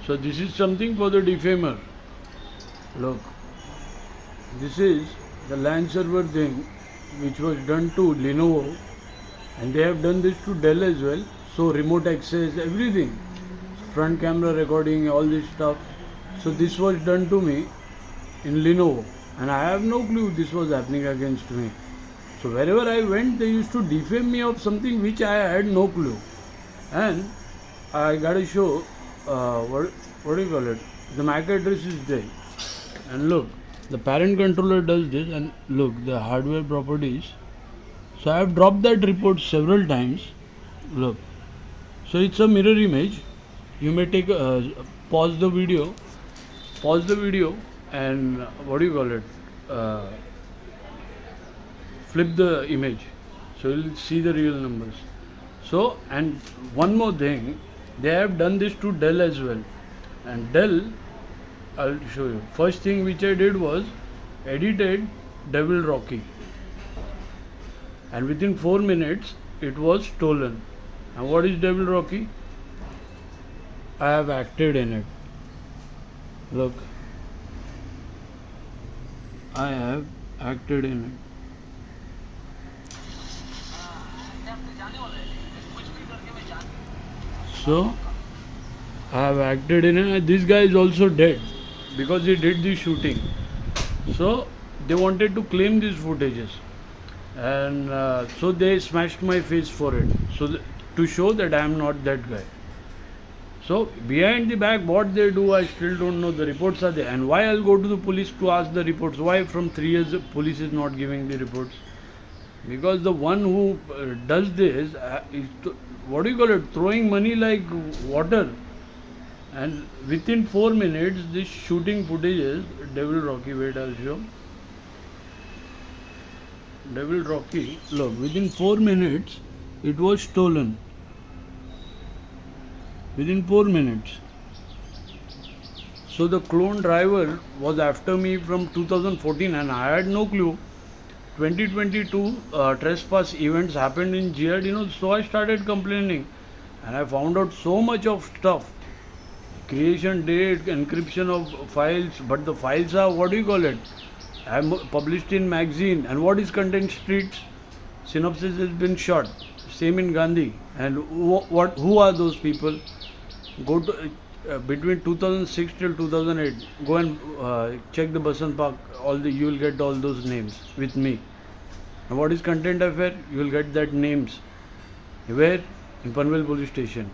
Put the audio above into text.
So this is something for the defamer. Look, this is the LAN server thing which was done to Lenovo, and they have done this to Dell as well. So remote access, everything, front camera recording, all this stuff. So this was done to me in Lenovo, and I have no clue this was happening against me. So wherever I went, they used to defame me of something which I had no clue. And I gotta show what do you call it? The MAC address is there, and look, the parent controller does this, and look, the hardware properties. So I have dropped that report several times. Look, so it's a mirror image. You may take pause the video, and what do you call it? Flip the image, so you'll see the real numbers. So, and one more thing, they have done this to Dell as well. And Dell, I'll show you. First thing which I did was edited Devil Rocky, and within 4 minutes it was stolen. And what is Devil Rocky? I have acted in it. Look, I have acted in it. So I have acted in it. This guy is also dead because he did the shooting. So they wanted to claim these footages, and so they smashed my face for it. So to show that I am not that guy. So behind the back, what they do, I still don't know. The reports are there, and why I'll go to the police to ask the reports? Why from 3 years the police is not giving the reports? Because the one who does this is, what do you call it, throwing money like water. And within 4 minutes, this shooting footage is Devil Rocky. Wait, I'll show. Devil Rocky. Look, within 4 minutes, it was stolen. Within 4 minutes. So the clone driver was after me from 2014, and I had no clue. 2022 trespass events happened in GRD, so I started complaining, and I found out so much of stuff. Creation date, encryption of files, but the files are, what do you call it? I am published in magazine, and what is Content Streets? Synopsis has been shot. Same in Gandhi. And who are those people? Go to between 2006 till 2008. Go and check the Basant Park. You will get all those names with me. And what is Content Affair? You will get that names. Where? In Panvel Police Station.